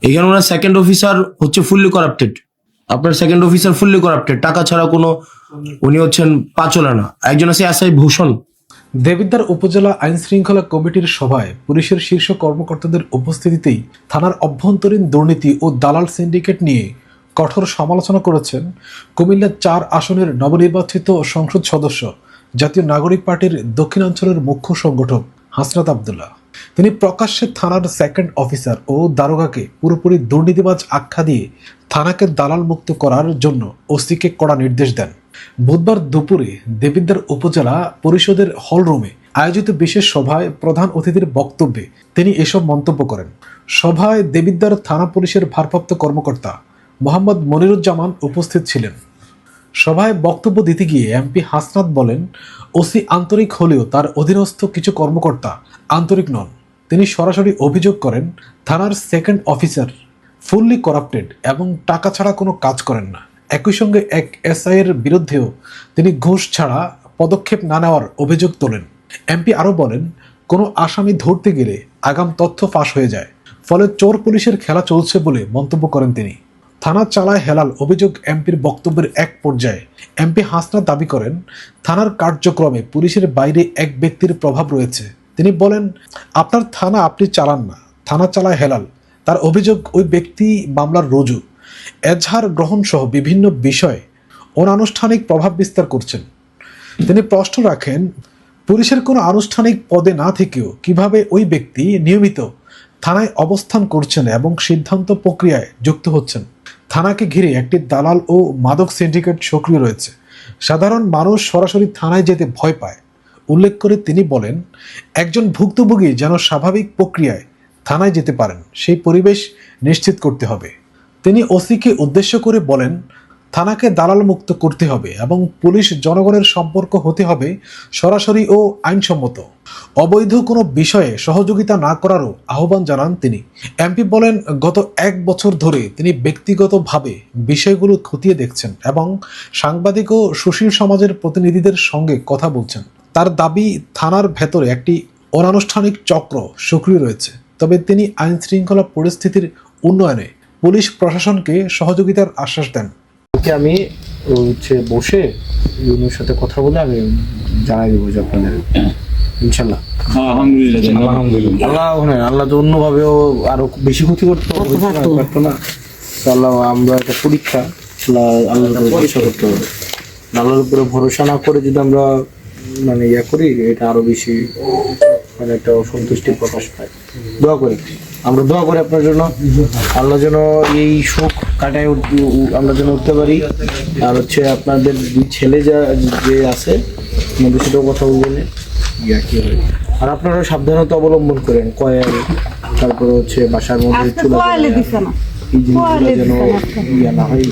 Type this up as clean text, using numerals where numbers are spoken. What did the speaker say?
এখানে ওনার second officer হচ্ছে fully corrupted. আপনার সেকেন্ড অফিসার ফুললি করাপ্টেড, টাকা ছাড়া কোনো, উনি হচ্ছেন পাচলা না। একজন আছে এসআই ভূষণ। দেবিদ্বার উপজেলা আইন শৃঙ্খলা কমিটির সভায় পুলিশের শীর্ষ কর্মকর্তাদের উপস্থিতিতেই থানার অভ্যন্তরীণ দুর্নীতি ও দালাল সিন্ডিকেট নিয়ে কঠোর সমালোচনা করেছেন কুমিল্লা ৪ আসনের নবনির্বাচিত সংসদ সদস্য, জাতীয় নাগরিক পার্টির দক্ষিণাঞ্চলের মুখ্য সংগঠক হাসনাত আবদুল্লাহ। তিনি প্রকাশ্যে থানার সেকেন্ড অফিসার ও দারোগাকে পুরোপুরি দুর্নীতিবাজ আখ্যা দিয়ে থানাকে দালাল মুক্ত করার জন্য ওসিকে কড়া নির্দেশ দেন। বুধবার দুপুরে দেবিদ্বার উপজেলা পরিষদের হলরুমে আয়োজিত বিশেষ সভায় প্রধান অতিথির বক্তব্যে তিনি এসব মন্তব্য করেন। সভায় দেবিদ্বার থানা পুলিশের ভারপ্রাপ্ত কর্মকর্তা মোহাম্মদ মনিরুজ্জামান উপস্থিত ছিলেন। সভায় বক্তব্য দিতে গিয়ে এমপি হাসনাত বলেন, ওসি আন্তরিক হলেও তার অধীনস্থ কিছু কর্মকর্তা আন্তরিক নন। তিনি সরাসরি অভিযোগ করেন থানার সেকেন্ড অফিসার ফুললি করাপ্টেড এবং টাকা ছাড়া কোনো কাজ করেন না। একই সঙ্গে এক এসআই এর বিরুদ্ধেও তিনি ঘুষ ছাড়া পদক্ষেপ না নেওয়ার অভিযোগ তোলেন। এমপি আরও বলেন, কোনো আসামি ধরতে গেলে আগাম তথ্য ফাঁস হয়ে যায়, ফলে চোর পুলিশের খেলা চলছে বলে মন্তব্য করেন তিনি। থানা চালায় হেলাল অভিযোগ এমপির বক্তব্যের এক পর্যায়ে এমপি হাসনাত দাবি করেন, থানার কার্যক্রমে পুলিশের বাইরে এক ব্যক্তির প্রভাব রয়েছে। তিনি বলেন, আপনার থানা আপনি চালান না, থানা চালায় হেলাল। তার অভিযোগ, ওই ব্যক্তি মামলার রুজু, এজাহার গ্রহণ সহ বিভিন্ন বিষয়ে অনানুষ্ঠানিক প্রভাব বিস্তার করছেন। তিনি প্রশ্ন রাখেন, পুলিশের কোনো আনুষ্ঠানিক পদে না থেকেও কিভাবে ওই ব্যক্তি নিয়মিত থানায় অবস্থান করছেন এবং সিদ্ধান্ত প্রক্রিয়ায় যুক্ত হচ্ছেন। থানাকে ঘিরে একটি দালাল ও মাদক সিন্ডিকেট সক্রিয় রয়েছে। সাধারণ মানুষ সরাসরি থানায় যেতে ভয় পায়। উল্লেখ করে তিনি বলেন, একজন ভুক্তভোগী যেন স্বাভাবিক প্রক্রিয়ায় থানায় যেতে পারেন, সেই পরিবেশ নিশ্চিত করতে হবে। তিনি ওসিকে উদ্দেশ্য করে বলেন, থানাকে দালাল মুক্ত করতে হবে এবং পুলিশ জনগণের সম্পর্ক হতে হবে সরাসরি ও আইনসম্মত। অবৈধ কোনো বিষয়ে সহযোগিতা না করারও আহ্বান জানান তিনি। এমপি বলেন, গত 1 বছর ধরে তিনি ব্যক্তিগতভাবে বিষয়গুলো খতিয়ে দেখছেন এবং সাংবাদিক ও সুশীল সমাজের প্রতিনিধিদের সঙ্গে কথা বলছেন। তার দাবি, থানার ভেতরে একটি অনানুষ্ঠানিক চক্র সক্রিয় রয়েছে, তবে তিনি আইন শৃঙ্খলা পরিস্থিতির উন্নয়নে পুলিশ প্রশাসনকে সহযোগিতার আশ্বাস দেন। আমি বসে ইউনিয়নের সাথে কথা বলে আমি জানাই দেবো যে আপনাদের ইনশাল্লাহ। আল্লাহ তো অন্যভাবেও আরো বেশি ক্ষতি করতে পারতো না। আল্লাহ, আমরা একটা পরীক্ষা, আল্লাহর ভরসা করতে হবে। আল্লাহর উপরে ভরসা না করে যদি আমরা ইয়া করি, এটা আরো বেশি একটা অসন্তুষ্টি প্রকাশ পায়। আমরা দোয়া করি আপনার জন্য, আল্লাহ যেন এই শোক কাটায় আমরা যেন উঠতে পারি। আর আপনাদের 2 ছেলে যে আছে, আমাদের সাথেও কথা বলবেন, কি হয়। আর আপনারা সাবধানতা অবলম্বন করেন, তারপরে বাসার মধ্যে চলে এই জিনিসগুলো যেন ইয়া না হয়।